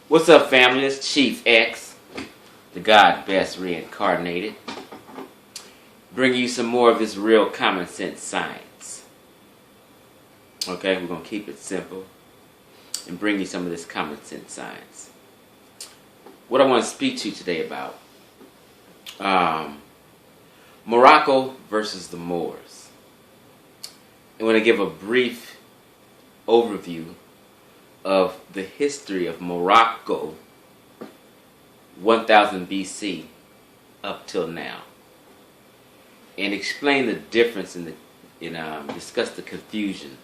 What's up, family? It's Chief X, the God Best Reincarnated, bringing you some more of this real common sense science. Okay, we're going to keep it simple and bring you some of this common sense science. What I want to speak to you today about, Morocco versus the Moors. I want to give a brief overview of the history of Morocco 1000 BC up till now, and explain the difference discuss the confusion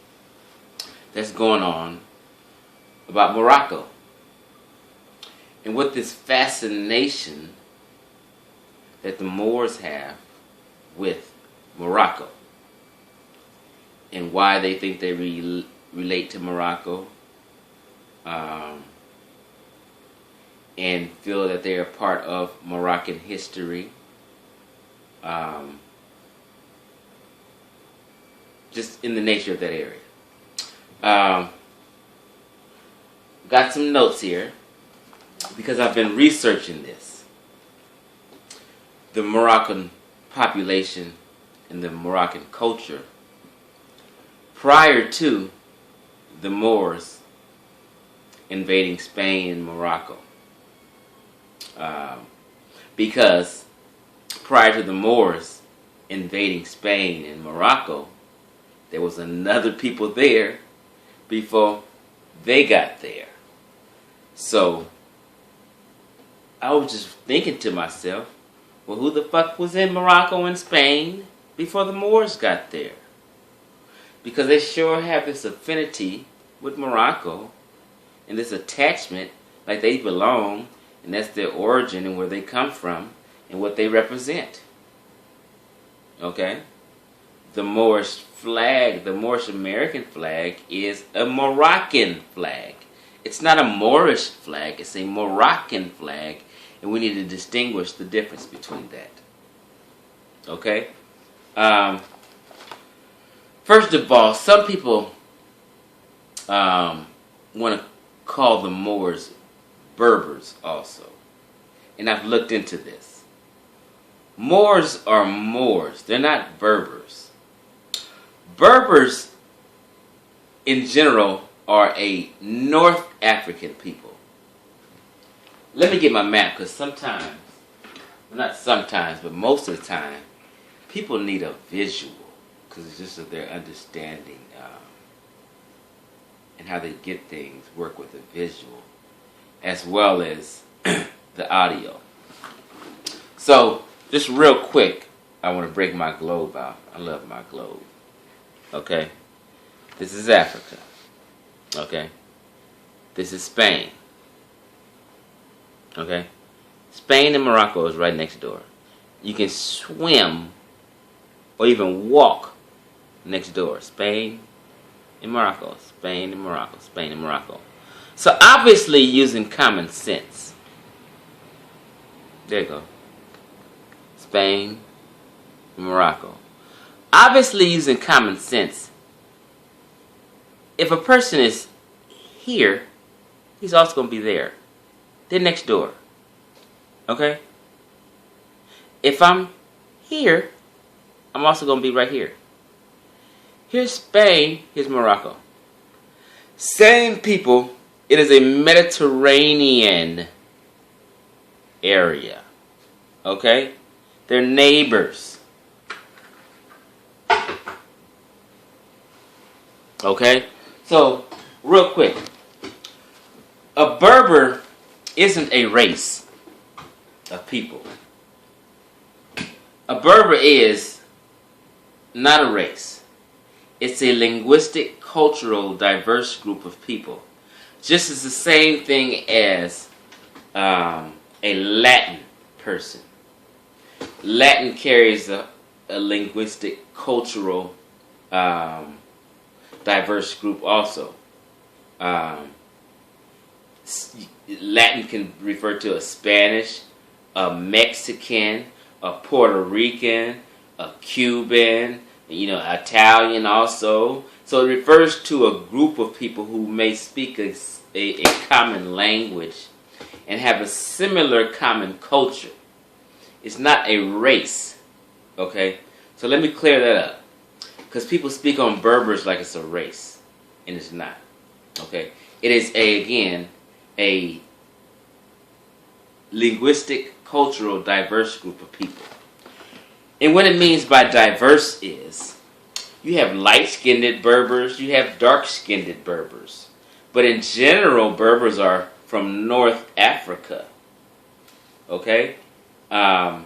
that's going on about Morocco and what this fascination that the Moors have with Morocco and why they think they relate to Morocco, and feel that they are part of Moroccan history. Just in the nature of that area. Got some notes here because I've been researching this. The Moroccan population and the Moroccan culture prior to the Moors invading Spain and Morocco. Because prior to the Moors invading Spain and Morocco, there was another people there before they got there. So I was just thinking to myself, well, who the fuck was in Morocco and Spain before the Moors got there? Because they sure have this affinity with Morocco and this attachment, like they belong, and that's their origin and where they come from and what they represent. Okay? The Moorish flag, the Moorish American flag, is a Moroccan flag. It's not a Moorish flag, it's a Moroccan flag, and we need to distinguish the difference between that. Okay? First of all, some people want to call the Moors Berbers also. And I've looked into this. Moors are Moors. They're not Berbers. Berbers, in general, are a North African people. Let me get my map, because sometimes, not sometimes, but most of the time, people need a visual, because it's just of their understanding and how they get things work with a visual, as well as the audio. So, just real quick, I want to break my globe out. I love my globe. Okay? This is Africa. Okay? This is Spain. Okay? Spain and Morocco is right next door. You can swim or even walk next door. Spain and Morocco. Spain and Morocco. Spain and Morocco. So obviously using common sense. There you go. Spain and Morocco. Obviously using common sense. If a person is here, he's also going to be there. They're next door. Okay? If I'm here, I'm also going to be right here. Here's Spain, here's Morocco. Same people, it is a Mediterranean area. Okay? They're neighbors. Okay? So, real quick. A Berber isn't a race of people. A Berber is not a race. It's a linguistic, cultural, diverse group of people. Just as the same thing as a Latin person. Latin carries a linguistic, cultural, diverse group also. Latin can refer to a Spanish, a Mexican, a Puerto Rican, a Cuban, Italian also. So it refers to a group of people who may speak a common language and have a similar common culture. It's not a race, okay? So let me clear that up. Because people speak on Berbers like it's a race, and it's not, okay? It is, again, a linguistic, cultural, diverse group of people. And what it means by diverse is, you have light-skinned Berbers, you have dark-skinned Berbers. But in general, Berbers are from North Africa, okay? And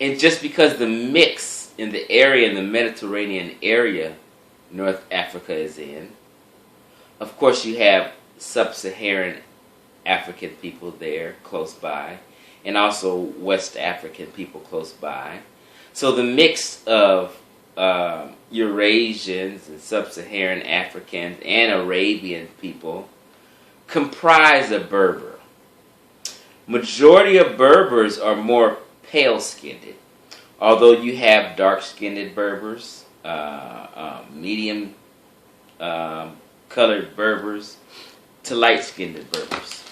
just because the mix in the area, in the Mediterranean area, North Africa is in, of course you have sub-Saharan African people there close by, and also West African people close by. So the mix of Eurasians and sub-Saharan Africans and Arabian people comprise a Berber. Majority of Berbers are more pale-skinned, although you have dark-skinned Berbers, medium colored Berbers, to light-skinned Berbers.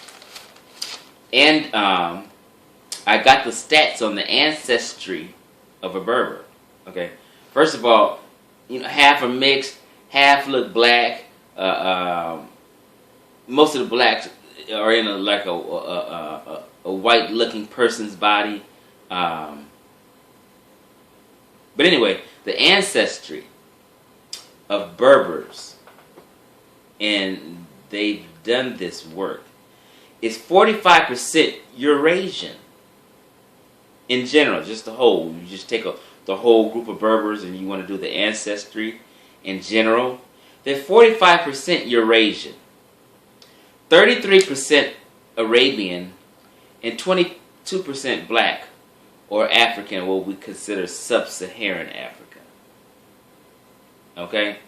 And I got the stats on the ancestry of a Berber. Okay, first of all, half are mixed, half look black. Most of the blacks are in a white-looking person's body. But anyway, the ancestry of Berbers, and they've done this work, is 45% Eurasian. In general, just the whole. You just take the whole group of Berbers and you want to do the ancestry in general. They're 45% Eurasian, 33% Arabian, and 22% black or African, what we consider sub-Saharan Africa. Okay?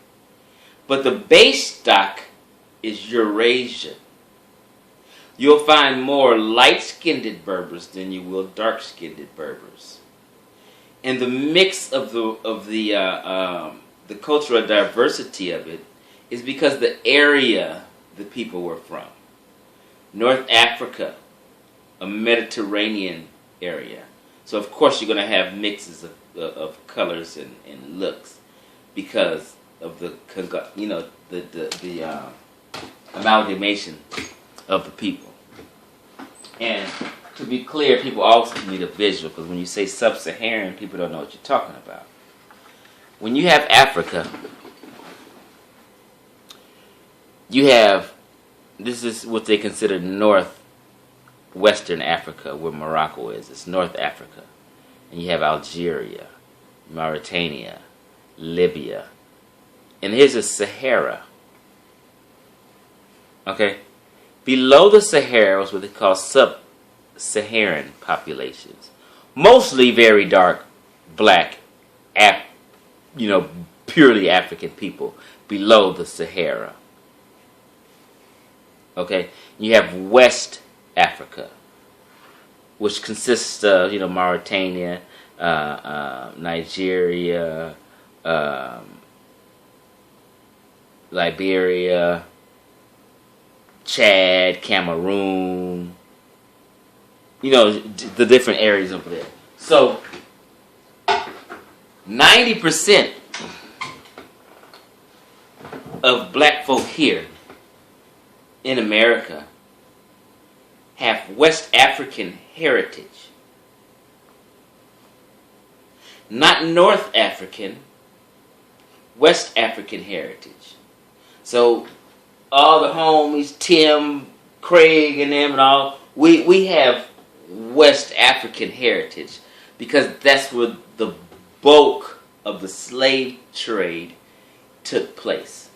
But the base stock is Eurasian. You'll find more light-skinned Berbers than you will dark-skinned Berbers. And the mix of the cultural diversity of it is because the area the people were from. North Africa, a Mediterranean area. So of course you're going to have mixes of colors and looks because of the amalgamation of the people. And to be clear, people also need a visual, because when you say sub-Saharan, people don't know what you're talking about. When you have Africa, you have, this is what they consider northwestern Africa, where Morocco is. It's North Africa. And you have Algeria, Mauritania, Libya. And here's the Sahara. Okay? Below the Sahara is what they call sub-Saharan populations. Mostly very dark, black, purely African people below the Sahara. Okay? You have West Africa, which consists of, Mauritania, Nigeria, Liberia, Chad, Cameroon, the different areas over there. So, 90% of black folk here in America have West African heritage. Not North African, West African heritage. So, all the homies, Tim, Craig, and them and all, we have West African heritage because that's where the bulk of the slave trade took place.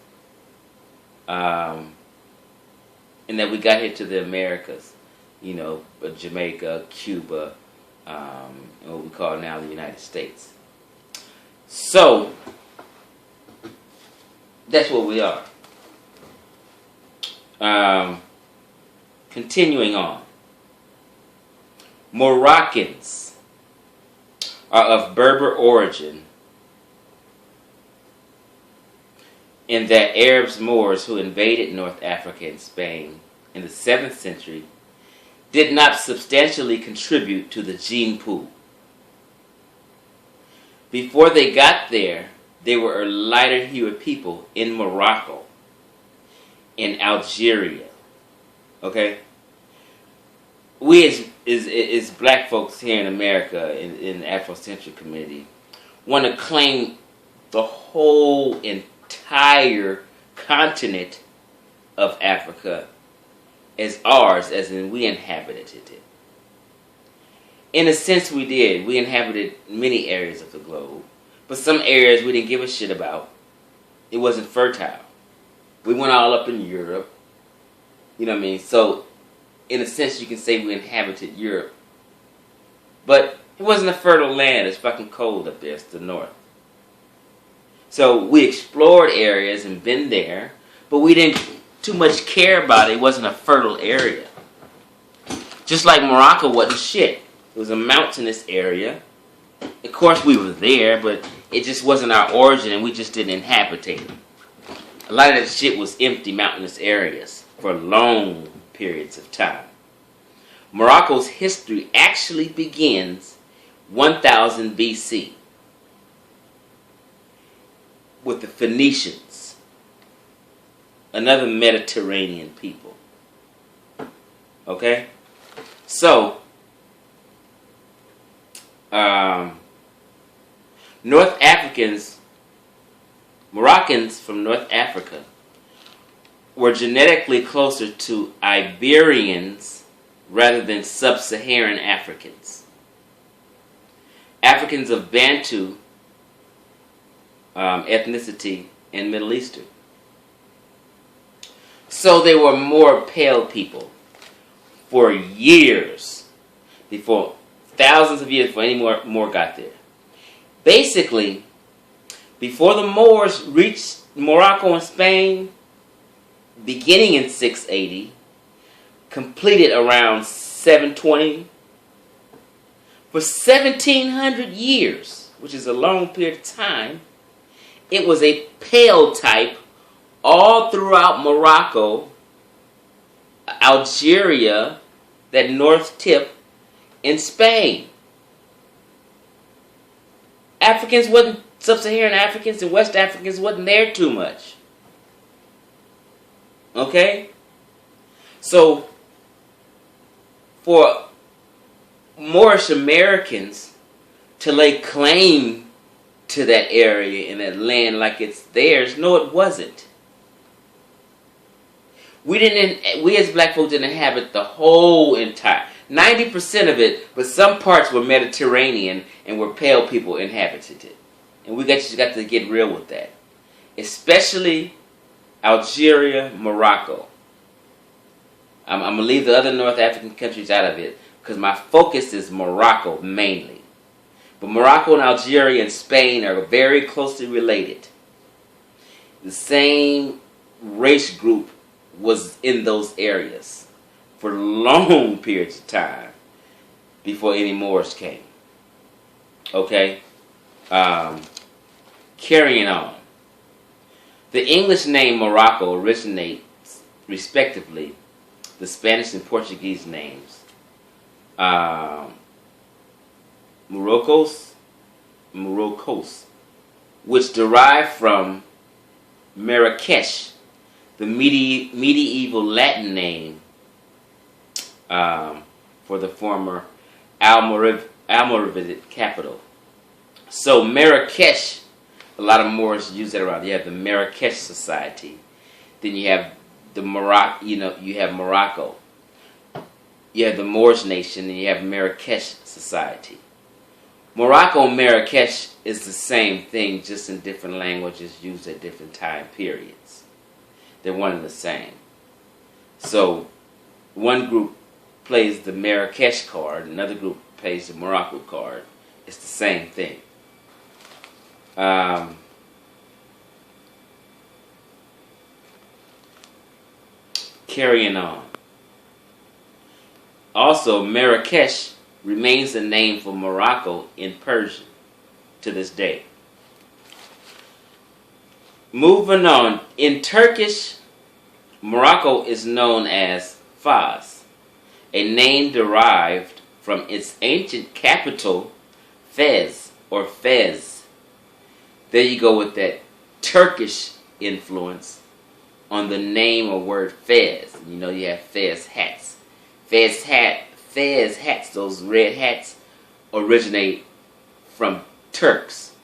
And that we got here to the Americas, Jamaica, Cuba, and what we call now the United States. So, that's what we are. Continuing on. Moroccans are of Berber origin in that Arabs, Moors who invaded North Africa and Spain in the 7th century did not substantially contribute to the gene pool. Before they got there, they were a lighter-hued people in Morocco, in Algeria. Okay? We as black folks here in America, in the Afrocentric community, want to claim the whole entire continent of Africa as ours, as in we inhabited it. In a sense we did. We inhabited many areas of the globe. But some areas we didn't give a shit about. It wasn't fertile. We went all up in Europe. You know what I mean? So, in a sense you can say we inhabited Europe. But it wasn't a fertile land. It's fucking cold up there. It's the north. So we explored areas and been there. But we didn't too much care about it. It wasn't a fertile area. Just like Morocco wasn't shit. It was a mountainous area. Of course we were there, but it just wasn't our origin and we just didn't inhabit it. A lot of that shit was empty mountainous areas for long periods of time. Morocco's history actually begins 1000 BC with the Phoenicians, another Mediterranean people. Okay? So, North Africans, Moroccans from North Africa, were genetically closer to Iberians rather than sub-Saharan Africans. Africans of Bantu ethnicity and Middle Eastern. So they were more pale people for years before, thousands of years before any more got there. Basically, before the Moors reached Morocco and Spain, beginning in 680, completed around 720, for 1700 years, which is a long period of time, it was a pale type all throughout Morocco, Algeria, that north tip, in Spain. Africans wasn't, sub-Saharan Africans and West Africans wasn't there too much. Okay? So, for Moorish Americans to lay claim to that area and that land like it's theirs, no, it wasn't. We as black folks didn't inhabit the whole entire 90% of it, but some parts were Mediterranean and where pale people inhabited it. And we just got to get real with that. Especially Algeria, Morocco. I'm going to leave the other North African countries out of it because my focus is Morocco mainly. But Morocco and Algeria and Spain are very closely related. The same race group was in those areas for long periods of time before any Moors came. Okay? Carrying on. The English name Morocco originates, respectively, the Spanish and Portuguese names. Moroccos, which derive from Marrakesh, the medieval Latin name for the former Almoravid capital. So Marrakesh, a lot of Moors use that around. You have the Marrakesh Society. Then you have the Morocco. You have Morocco. You have the Moors Nation, and you have Marrakesh Society. Morocco and Marrakesh is the same thing, just in different languages used at different time periods. They're one and the same. So, one group plays the Marrakesh card, another group plays the Morocco card. It's the same thing. Carrying on. Also, Marrakesh remains the name for Morocco in Persian to this day. Moving on. In Turkish, Morocco is known as Faz, a name derived from its ancient capital, Fez, or Fez. There you go with that Turkish influence on the name or word Fez. You know you have Fez hats. Fez hats, those red hats, originate from Turks.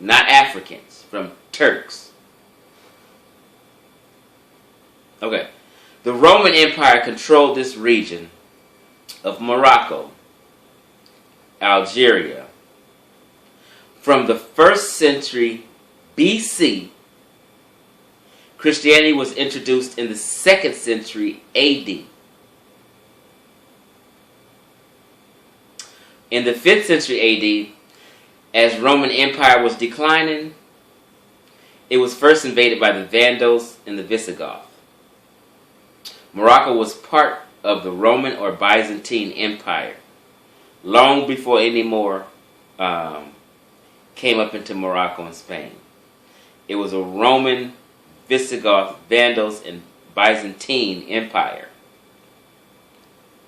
Not Africans, from Turks. Okay. The Roman Empire controlled this region of Morocco, Algeria, from the 1st century BC. Christianity was introduced in the 2nd century AD. In the 5th century AD, as Roman Empire was declining, it was first invaded by the Vandals and the Visigoths. Morocco was part of the Roman or Byzantine Empire long before any more came up into Morocco and Spain. It was a Roman, Visigoth, Vandals, and Byzantine Empire.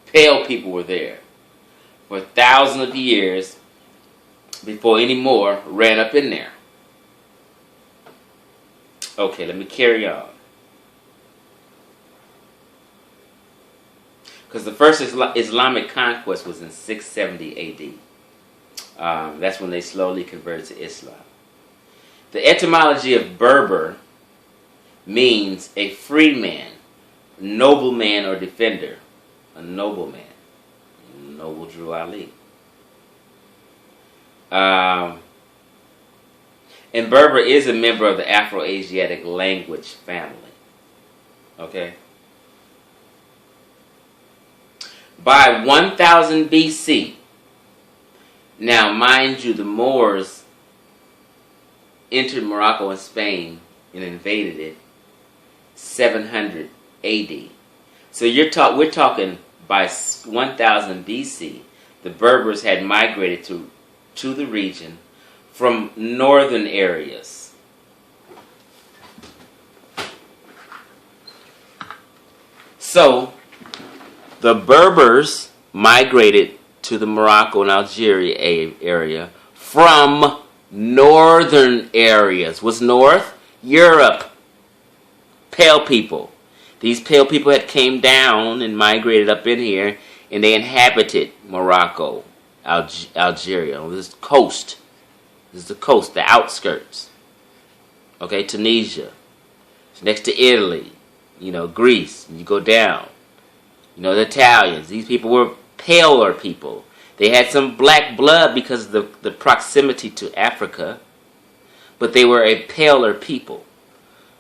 Pale people were there for thousands of years before any more ran up in there. Okay, let me carry on. Because the first Islamic conquest was in 670 AD. That's when they slowly converted to Islam. The etymology of Berber means a free man, nobleman or defender. A nobleman. Noble Drew Ali. And Berber is a member of the Afro-Asiatic language family. Okay? By 1000 BC, now mind you, the Moors entered Morocco and Spain and invaded it 700 AD. So we're talking by 1000 BC, the Berbers had migrated to the region from northern areas. So the Berbers migrated to the Morocco and Algeria area from northern areas. What's north? Europe. Pale people. These pale people had came down and migrated up in here, and they inhabited Morocco, Algeria. This is coast. This is the coast, the outskirts. Okay, Tunisia. It's next to Italy. You know, Greece. You go down. You know, the Italians. These people were paler people. They had some black blood because of the proximity to Africa, but they were a paler people.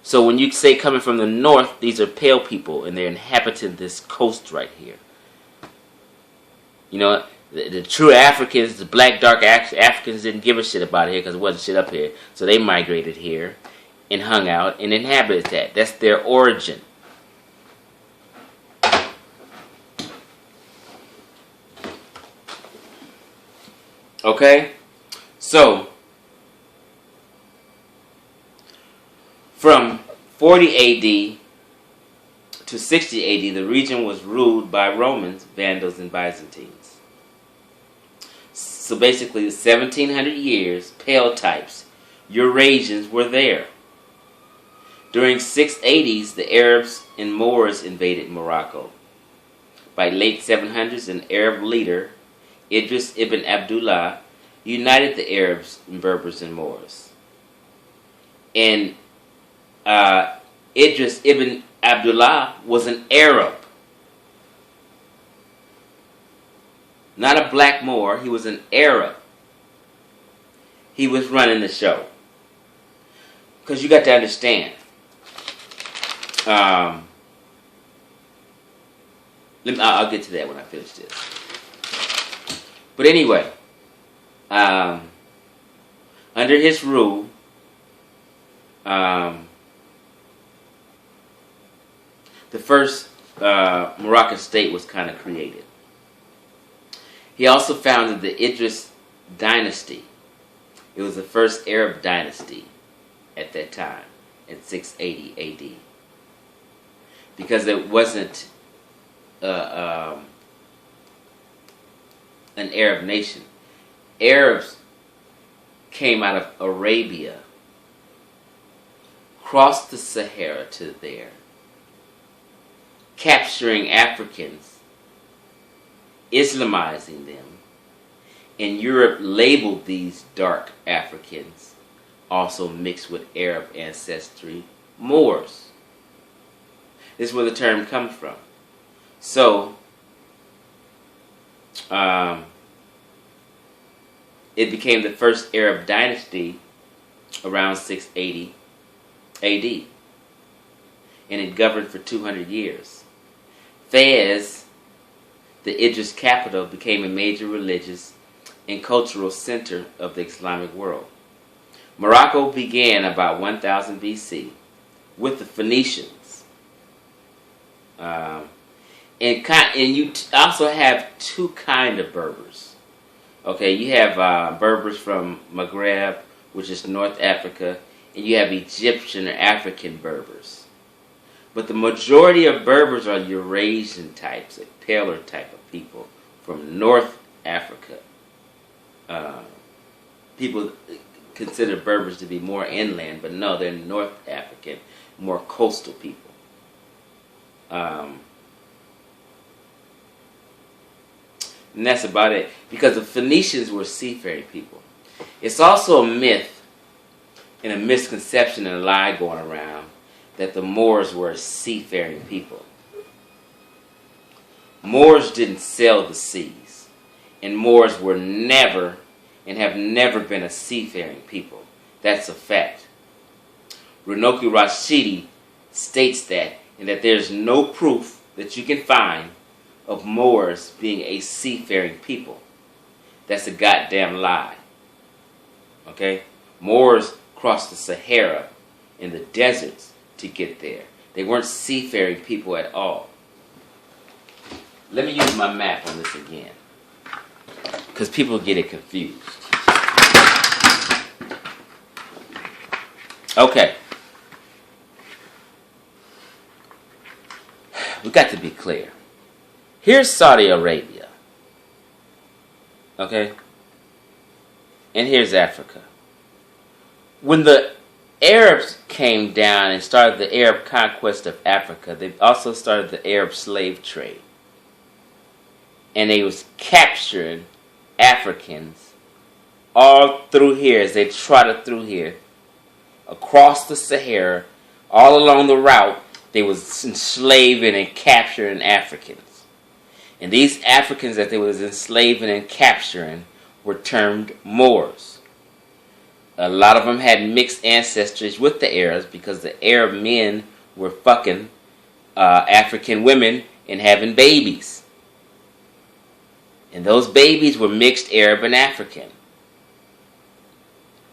So when you say coming from the north, these are pale people, and they're inhabiting this coast right here. You know, the true Africans, the black, dark Africans didn't give a shit about it here because it wasn't shit up here. So they migrated here and hung out and inhabited that. That's their origin. Okay? So, from 40 AD to 60 AD, the region was ruled by Romans, Vandals, and Byzantines. So basically, 1700 years, pale types, Eurasians were there. During 680s, the Arabs and Moors invaded Morocco. By late 700s, an Arab leader, Idris ibn Abdullah, united the Arabs, and Berbers, and Moors. And Idris ibn Abdullah was an Arab. Not a black Moor, he was an Arab. He was running the show. Because you got to understand. I'll get to that when I finish this. But anyway, under his rule, the first Moroccan state was kind of created. He also founded the Idris dynasty. It was the first Arab dynasty at that time, at 680 AD. because it wasn't an Arab nation. Arabs came out of Arabia, crossed the Sahara to there, capturing Africans, Islamizing them, and Europe labeled these dark Africans, also mixed with Arab ancestry, Moors. This is where the term comes from. So, it became the first Arab dynasty around 680 AD, and it governed for 200 years. Fez, the Idris capital, became a major religious and cultural center of the Islamic world. Morocco began about 1000 BC with the Phoenicians. And you also have two kind of Berbers. Okay, you have Berbers from Maghreb, which is North Africa, and you have Egyptian or African Berbers. But the majority of Berbers are Eurasian types, a paler type of people from North Africa. People consider Berbers to be more inland, but no, they're North African, more coastal people. And that's about it, because the Phoenicians were seafaring people. It's also a myth and a misconception and a lie going around that the Moors were seafaring people. Moors didn't sail the seas, and Moors were never and have never been a seafaring people. That's a fact. Morroco Rashidi states that, and that there's no proof that you can find of Moors being a seafaring people. That's a goddamn lie. Okay? Moors crossed the Sahara and the deserts to get there. They weren't seafaring people at all. Let me use my map on this again, because people get it confused. Okay. We got to be clear. Here's Saudi Arabia. Okay? And here's Africa. When the Arabs came down and started the Arab conquest of Africa, they also started the Arab slave trade. And they was capturing Africans all through here as they trotted through here, across the Sahara, all along the route. They was enslaving and capturing Africans. And these Africans that they was enslaving and capturing were termed Moors. A lot of them had mixed ancestries with the Arabs, because the Arab men were fucking African women and having babies. And those babies were mixed Arab and African.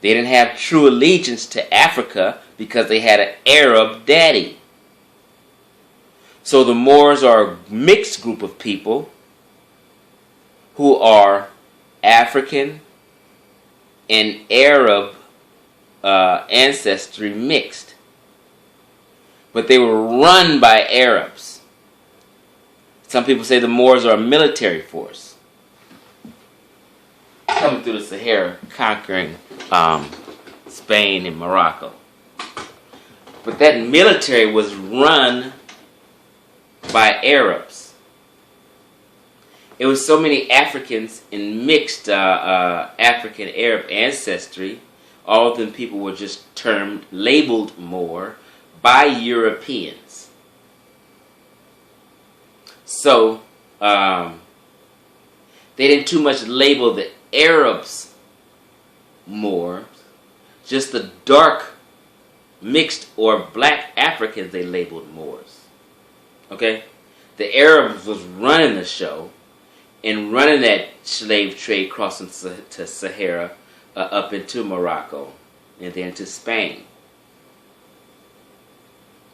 They didn't have true allegiance to Africa because they had an Arab daddy. So the Moors are a mixed group of people who are African and Arab ancestry mixed. But they were run by Arabs. Some people say the Moors are a military force coming through the Sahara, conquering Spain and Morocco. But that military was run by Arabs. It was so many Africans in mixed African-Arab ancestry, all of them people were just termed, labeled Moor by Europeans. So, they didn't too much label the Arabs Moors, just the dark, mixed or black Africans they labeled Moors. Okay? The Arabs was running the show and running that slave trade crossing to Sahara up into Morocco and then to Spain.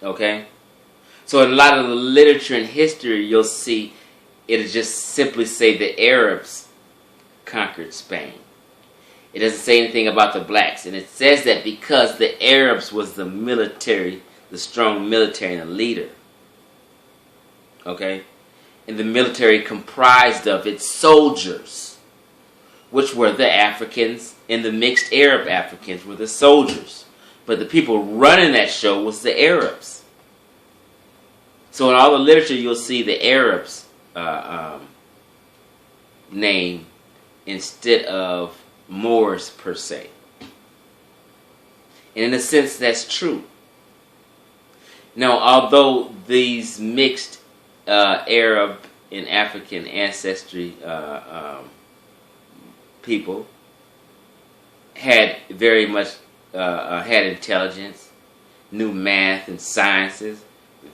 Okay? So in a lot of the literature and history, you'll see it'll just simply say the Arabs conquered Spain. It doesn't say anything about the blacks. And it says that because the Arabs was the military, the strong military and the leader. Okay? And the military comprised of its soldiers, which were the Africans, and the mixed Arab Africans were the soldiers. But the people running that show was the Arabs. So in all the literature, you'll see the Arabs name instead of Moors per se. And in a sense, that's true. Now, although these mixed Arab and African ancestry people had very much had intelligence, knew math and sciences,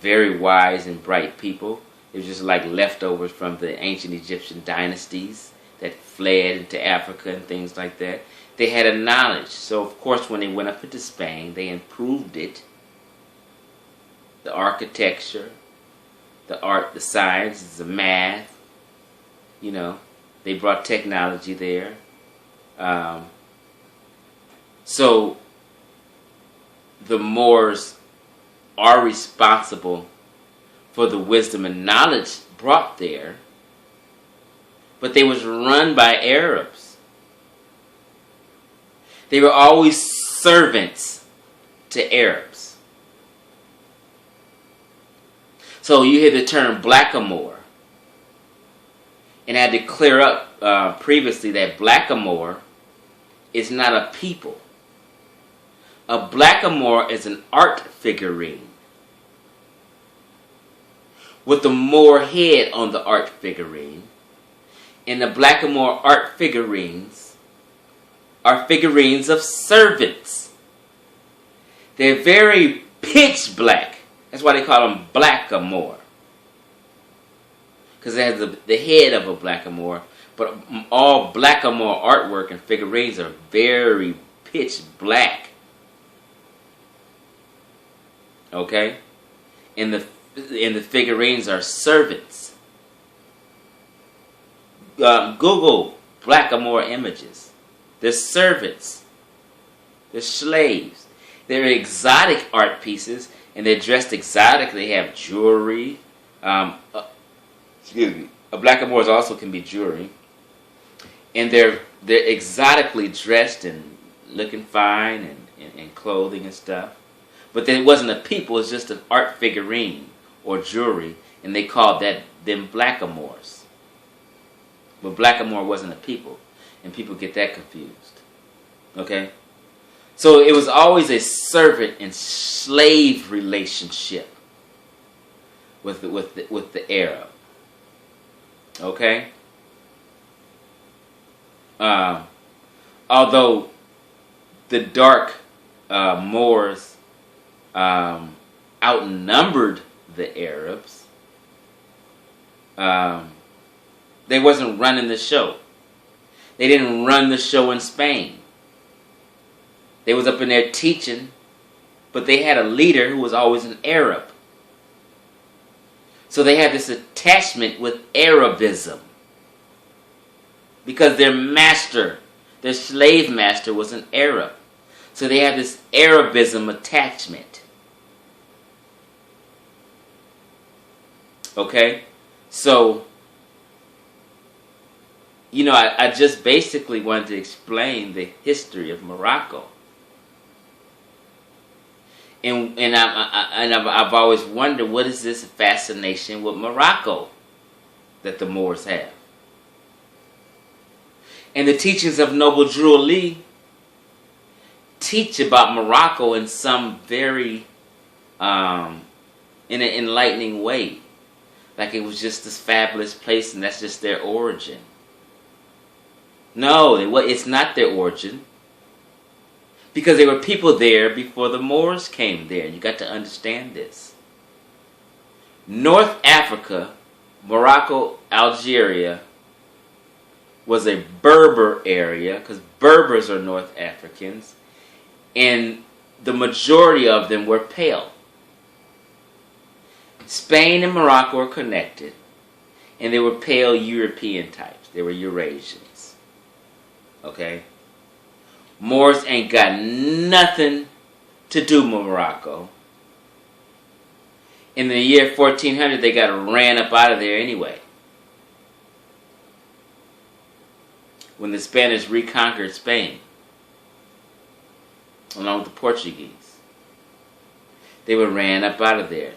very wise and bright people. It was just like leftovers from the ancient Egyptian dynasties that fled into Africa and things like that. They had a knowledge. So, of course, when they went up into Spain, they improved it. The architecture, the art, the science, the math. You know, they brought technology there. So, the Moors are responsible for the wisdom and knowledge brought there, but they was run by Arabs. They were always servants to Arabs. So you hear the term blackamoor, and I had to clear up previously that blackamoor is not a people. A blackamoor is an art figurine with the Moor head on the art figurine. And the blackamoor art figurines are figurines of servants. They're very pitch black. That's why they call them blackamoor. Because it has the head of a blackamoor. But all blackamoor artwork and figurines are very pitch black. Okay? And the figurines are servants. Google blackamoor images. They're servants. They're slaves. They're exotic art pieces, and they're dressed exotically. They have jewelry. Excuse me. A blackamoors also can be jewelry, and they're exotically dressed and looking fine and clothing and stuff. But then it wasn't a people, it was just an art figurine or jewelry, and they called them blackamoors. But blackamoor wasn't a people, and people get that confused. Okay? So it was always a servant and slave relationship with the Arab. Okay? Although the dark Moors outnumbered the Arabs, they wasn't running the show. They didn't run the show in Spain. They was up in there teaching, but they had a leader who was always an Arab. So they had this attachment with Arabism. Because their master, their slave master, was an Arab. So they had this Arabism attachment. Okay? So, you know, I just basically wanted to explain the history of Morocco. And I've always wondered, what is this fascination with Morocco that the Moors have? And the teachings of Noble Drew Ali teach about Morocco in some very in an enlightening way. Like it was just this fabulous place and that's just their origin. No, it's not their origin. Because there were people there before the Moors came there. You got to understand this. North Africa, Morocco, Algeria, was a Berber area, because Berbers are North Africans, and the majority of them were pale. Spain and Morocco are connected, and they were pale European types. They were Eurasians. Okay? Moors ain't got nothing to do with Morocco. In the year 1400, they got ran up out of there anyway. When the Spanish reconquered Spain, along with the Portuguese, they were ran up out of there.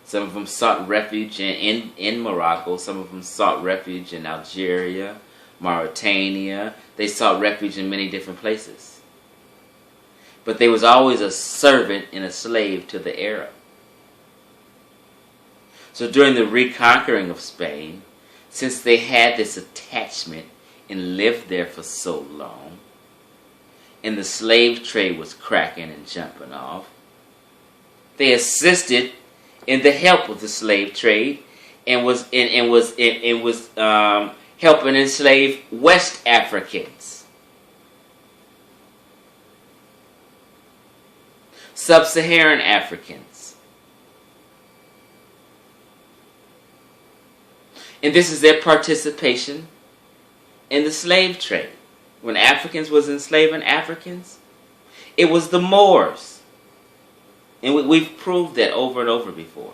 Some of them sought refuge in Morocco. Some of them sought refuge in Algeria, Mauritania. They sought refuge in many different places. But they was always a servant and a slave to the Arab. So during the reconquering of Spain, since they had this attachment and lived there for so long, and the slave trade was cracking and jumping off, they assisted in the help of the slave trade and was helping enslave West Africans, Sub-Saharan Africans. And this is their participation in the slave trade. When Africans was enslaving Africans, it was the Moors. And we've proved that over and over before.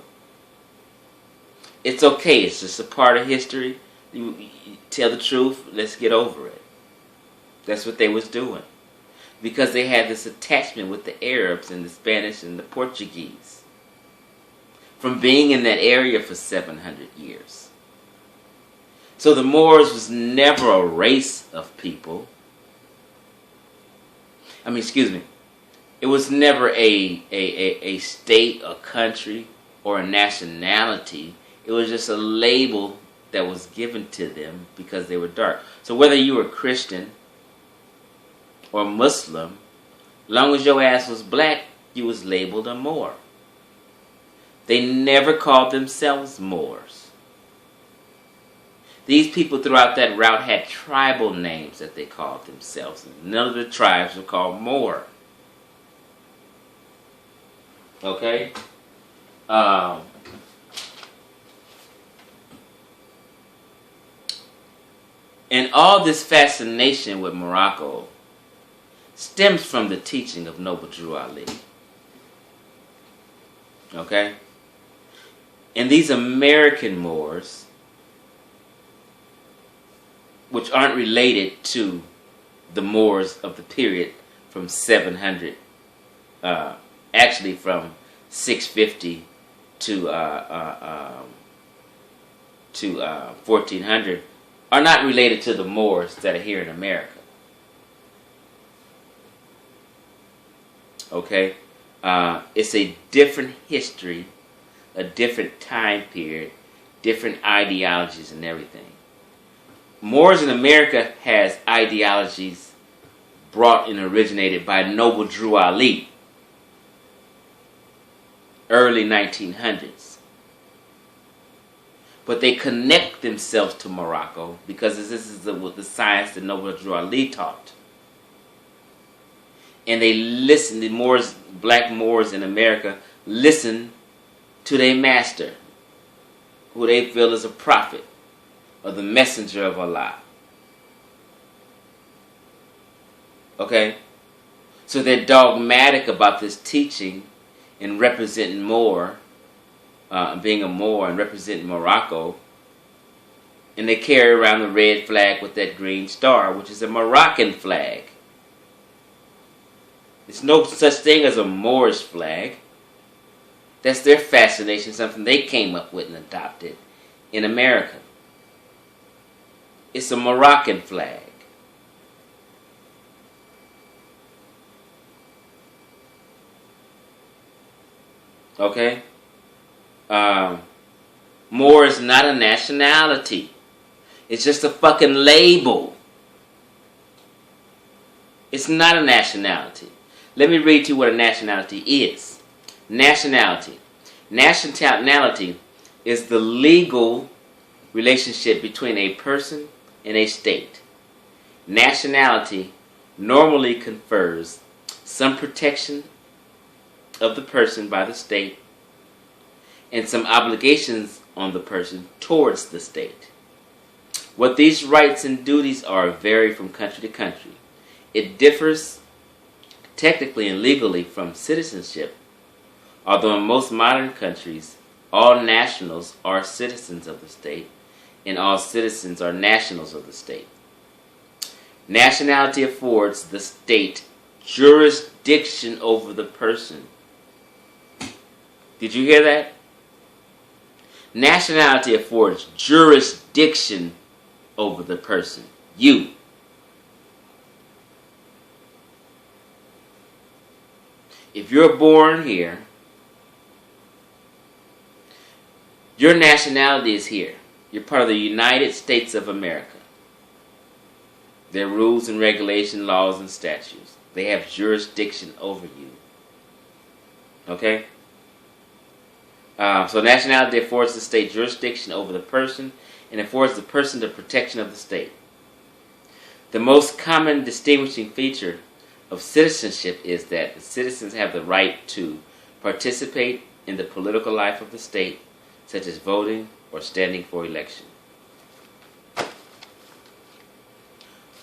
It's okay. It's just a part of history. You tell the truth. Let's get over it. That's what they was doing. Because they had this attachment with the Arabs and the Spanish and the Portuguese. From being in that area for 700 years. So the Moors was never a race of people. It was never a state, a country, or a nationality. It was just a label that was given to them because they were dark. So whether you were Christian or Muslim, long as your ass was black, you was labeled a Moor. They never called themselves Moors. These people throughout that route had tribal names that they called themselves. None of the tribes were called Moor. Okay? And all this fascination with Morocco stems from the teaching of Noble Drew Ali. Okay? And these American Moors, which aren't related to the Moors of the period from 700, actually from 650 to 1400, are not related to the Moors that are here in America. Okay? It's a different history, a different time period, different ideologies and everything. Moors in America has ideologies brought and originated by Noble Drew Ali, early 1900s. But they connect themselves to Morocco because this is the science that Noble Drew Ali taught. And they listen, the Moors, black Moors in America, listen to their master, who they feel is a prophet or the messenger of Allah. Okay? So they're dogmatic about this teaching and representing Moor, being a Moor and representing Morocco. And they carry around the red flag with that green star, which is a Moroccan flag. There's no such thing as a Moorish flag. That's their fascination, something they came up with and adopted in America. It's a Moroccan flag. Okay? Moor is not a nationality. It's just a fucking label. It's not a nationality. Let me read to you what a nationality is. Nationality. Nationality is the legal relationship between a person and a state. Nationality normally confers some protection of the person by the state and some obligations on the person towards the state. What these rights and duties are vary from country to country. It differs technically and legally from citizenship, Although in most modern countries, all nationals are citizens of the state, and all citizens are nationals of the state. Nationality affords the state jurisdiction over the person. Did you hear that? Nationality affords jurisdiction over the person. You. If you're born here, your nationality is here. You're part of the United States of America. There are rules and regulations, laws and statutes. They have jurisdiction over you. Okay? So nationality affords the state jurisdiction over the person and affords the person the protection of the state. The most common distinguishing feature of citizenship is that the citizens have the right to participate in the political life of the state, such as voting or standing for election.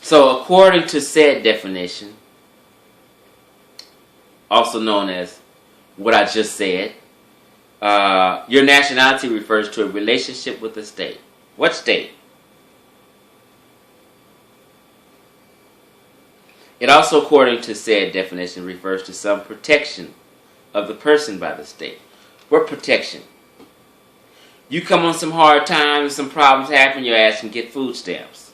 So according to said definition, also known as what I just said, your nationality refers to a relationship with the state. What state? It also, according to said definition, refers to some protection of the person by the state. What protection? You come on some hard times, some problems happen, your ass can get food stamps.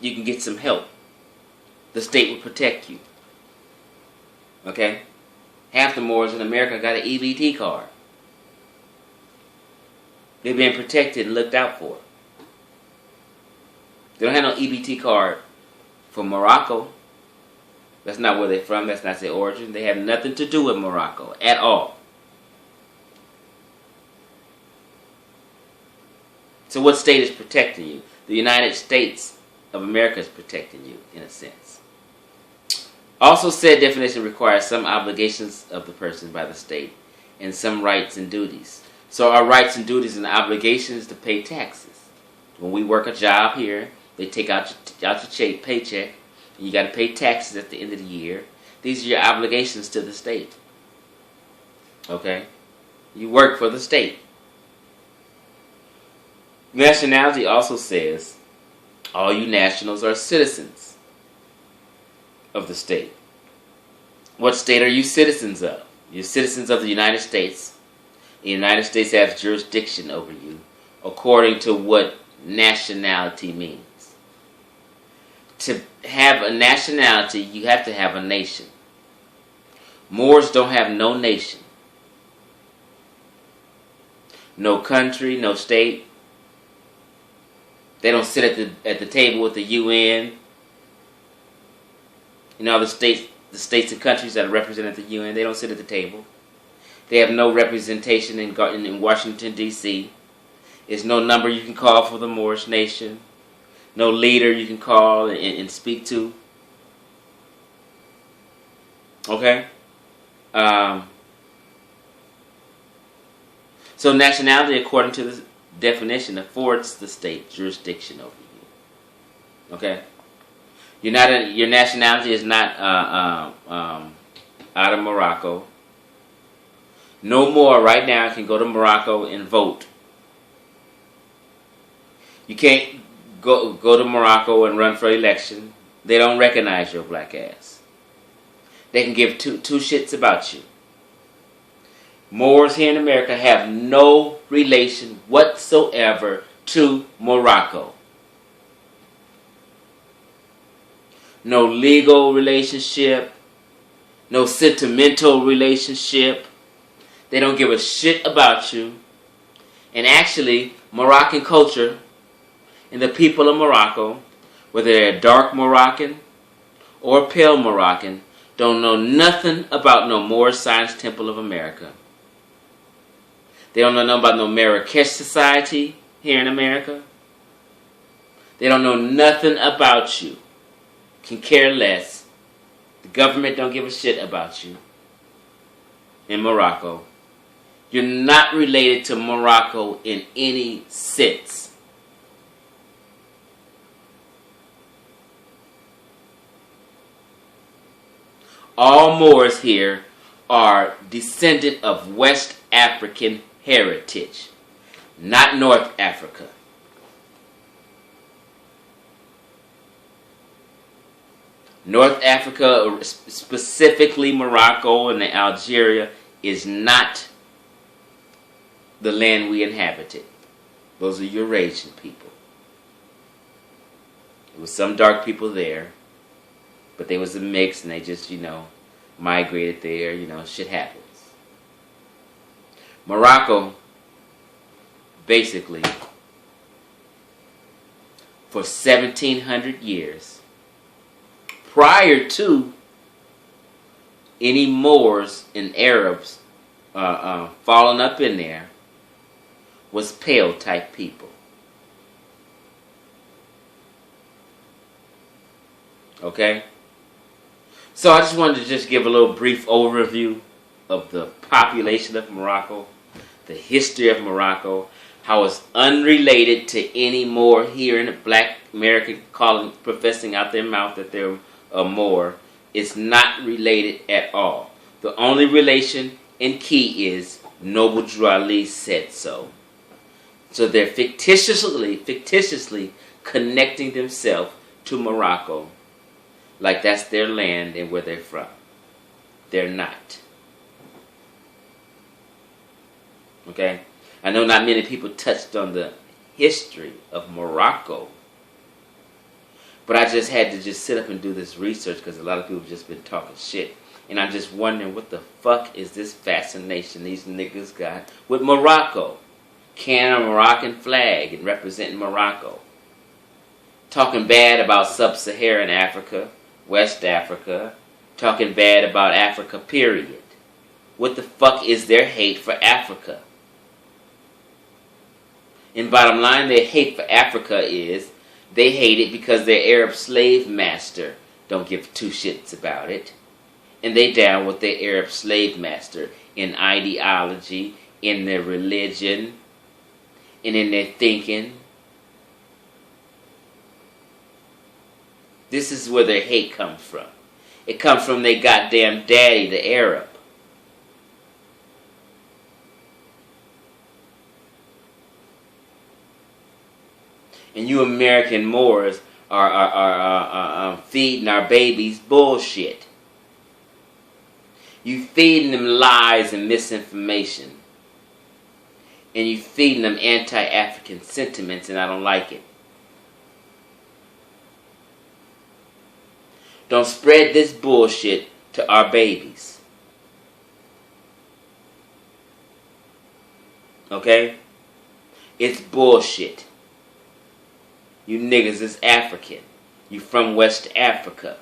You can get some help. The state will protect you. Okay? Half the Moors in America got an EBT card. They're being protected and looked out for. They don't have no EBT card for Morocco. That's not where they're from. That's not their origin. They have nothing to do with Morocco at all. So what state is protecting you? The United States of America is protecting you, in a sense. Also, said definition requires some obligations of the person by the state and some rights and duties. So our rights and duties and obligations to pay taxes. When we work a job here, they take out your paycheck, and you got to pay taxes at the end of the year. These are your obligations to the state. Okay? You work for the state. Nationality also says all you nationals are citizens of the state. What state are you citizens of? You're citizens of the United States. The United States has jurisdiction over you according to what nationality means. To have a nationality, you have to have a nation. Moors don't have no nation. No country, no state. They don't sit at the table with the UN. You know, the states and countries that are represented at the UN, they don't sit at the table. They have no representation in Washington, D.C. There's no number you can call for the Moorish nation. No leader you can call and speak to. Okay? So nationality, according to the definition, affords the state jurisdiction over you. Okay? Your nationality is not out of Morocco. No more right now can go to Morocco and vote. You can't go to Morocco and run for election. They don't recognize your black ass. They can give two shits about you. Moors here in America have no relation whatsoever to Morocco. No legal relationship. No sentimental relationship. They don't give a shit about you. And actually, Moroccan culture and the people of Morocco, whether they're dark Moroccan or pale Moroccan, don't know nothing about no Moorish Science Temple of America. They don't know nothing about no Marrakesh Society here in America. They don't know nothing about you. Can care less. The government don't give a shit about you in Morocco. You're not related to Morocco in any sense. All Moors here are descendant of West African heritage, not North Africa. North Africa, specifically Morocco and Algeria, is not the land we inhabited. Those are Eurasian people. There was some dark people there, but they was a mix, and they just, migrated there. Shit happens. Morocco, basically, for 1,700 years, prior to any Moors and Arabs falling up in there, was pale type people. Okay? So I just wanted to give a little brief overview of the population of Morocco, the history of Morocco, how it's unrelated to any Moor here in the black American professing out their mouth that they're a Moor. It's not related at all. The only relation and key is Noble Drew Ali said so. So they're fictitiously connecting themselves to Morocco like that's their land and where they're from. They're not. Okay? I know not many people touched on the history of Morocco, but I just had to sit up and do this research because a lot of people have just been talking shit. And I'm just wondering what the fuck is this fascination these niggas got with Morocco? Carrying a Moroccan flag and representing Morocco. Talking bad about sub-Saharan Africa, West Africa. Talking bad about Africa, period. What the fuck is their hate for Africa? And bottom line, their hate for Africa is they hate it because their Arab slave master don't give two shits about it. And they down with their Arab slave master in ideology, in their religion, and in their thinking. This is where their hate comes from. It comes from their goddamn daddy, the Arab. And you American Moors are feeding our babies bullshit. You feeding them lies and misinformation. And you feeding them anti-African sentiments, and I don't like it. Don't spread this bullshit to our babies. Okay? It's bullshit. You niggas is African. You from West Africa.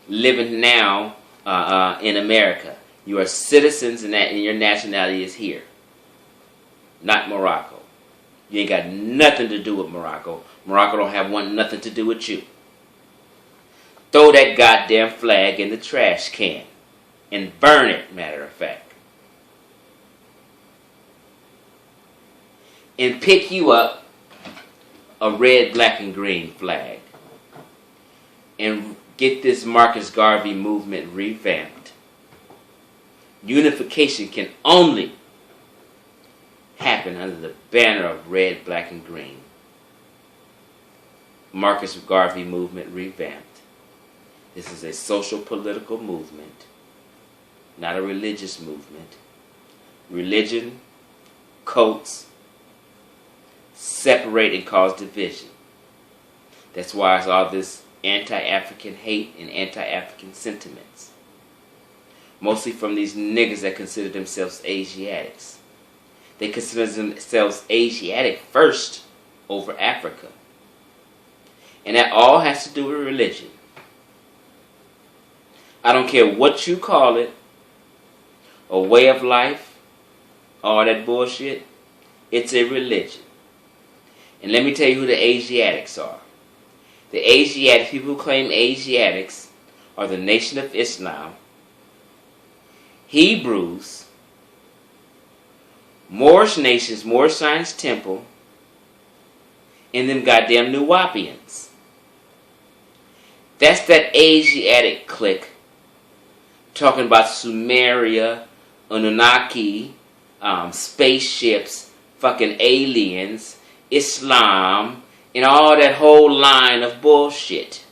Living now in America. You are citizens and your nationality is here. Not Morocco. You ain't got nothing to do with Morocco. Morocco don't want nothing to do with you. Throw that goddamn flag in the trash can. And burn it, matter of fact. And pick you up a red, black, and green flag. And get this Marcus Garvey movement revamped. Unification can only happen under the banner of red, black, and green. Marcus Garvey movement revamped. This is a social political movement, not a religious movement. Religion, cults, separate and cause division. That's why it's all this anti-African hate and anti-African sentiments. Mostly from these niggas that consider themselves Asiatics. They consider themselves Asiatic first over Africa. And that all has to do with religion. I don't care what you call it, a way of life, all that bullshit, it's a religion. And let me tell you who the Asiatics are. The Asiatic people who claim Asiatics are the Nation of Islam, Hebrews, Moorish nations, Moorish Science Temple, and them goddamn Nuwapians. That's that Asiatic clique talking about Sumeria, Anunnaki, spaceships, fucking aliens, Islam, and all that whole line of bullshit.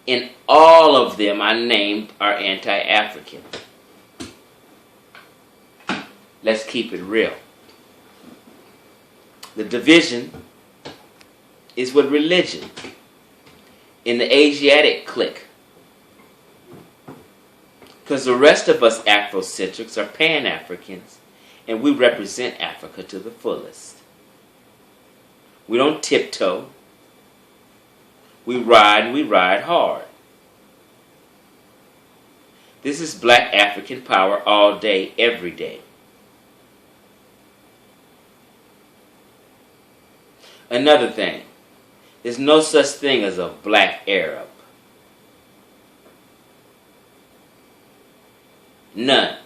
And all of them I named are anti-African. Let's keep it real. The division is with religion in the Asiatic clique. Because the rest of us Afrocentrics are Pan-Africans, and we represent Africa to the fullest. We don't tiptoe. We ride hard. This is black African power all day, every day. Another thing, there's no such thing as a black Arab. None.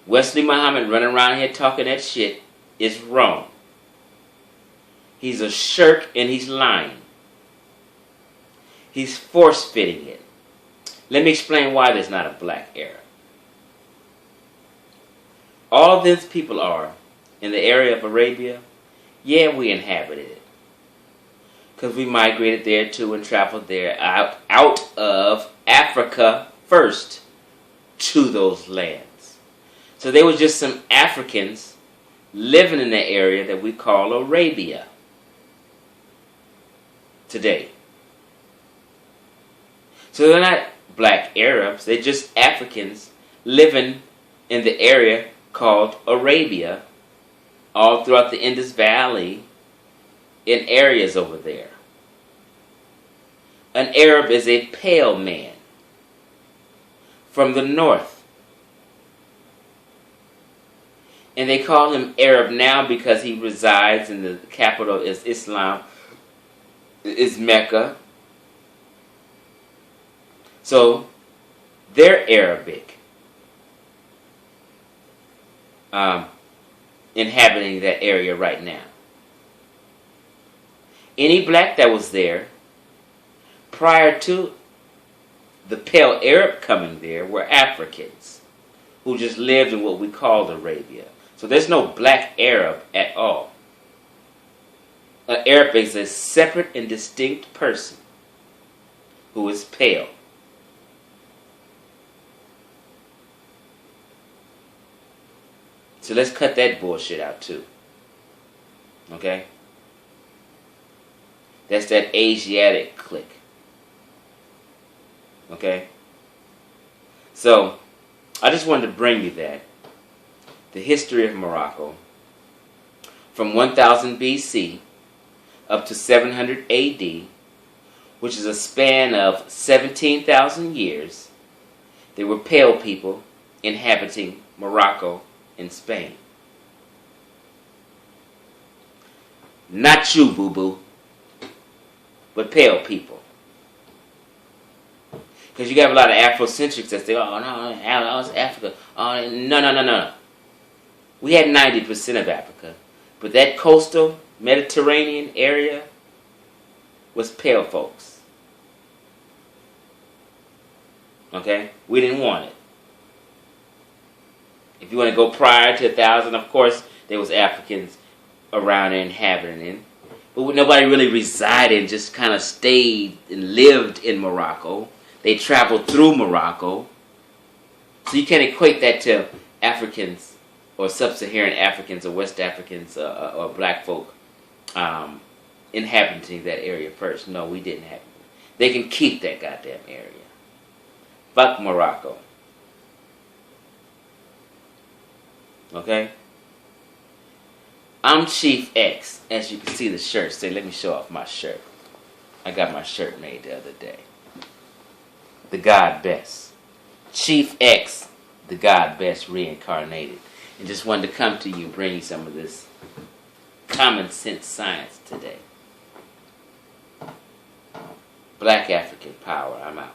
Wesley Muhammad running around here talking that shit is wrong. He's a shirk and he's lying. He's force-fitting it. Let me explain why there's not a black Arab. All these people are in the area of Arabia. Yeah, we inhabited it. Because we migrated there too and traveled there out of Africa first to those lands. So there was just some Africans living in the area that we call Arabia today. So they're not black Arabs, they're just Africans living in the area called Arabia, all throughout the Indus Valley, in areas over there. An Arab is a pale man from the north. And they call him Arab now because he resides in the capital is Islam, is Mecca. So, they're Arabic, inhabiting that area right now. Any black that was there prior to the pale Arab coming there were Africans who just lived in what we called Arabia. So there's no black Arab at all. An Arab is a separate and distinct person who is pale. So let's cut that bullshit out too. Okay? That's that Asiatic clique. Okay? So, I just wanted to bring you that. The history of Morocco. From 1000 BC up to 700 AD, which is a span of 17,000 years, there were pale people inhabiting Morocco in Spain. Not you, boo-boo, but pale people. Because you got a lot of Afrocentrics that say, oh, no, it's Africa. Oh, no. We had 90% of Africa. But that coastal Mediterranean area was pale folks. Okay? We didn't want it. If you want to go prior to 1000, of course, there was Africans around there inhabiting it. But nobody really resided, just kind of stayed and lived in Morocco. They traveled through Morocco. So you can't equate that to Africans or sub-Saharan Africans or West Africans or black folk inhabiting that area first. No, we didn't have it. They can keep that goddamn area. Fuck Morocco. Okay? I'm Chief X. As you can see the shirt. Say, let me show off my shirt. I got my shirt made the other day. The God Best. Chief X, the God Best reincarnated. And just wanted to come to you and bring you some of this common sense science today. Black African power. I'm out.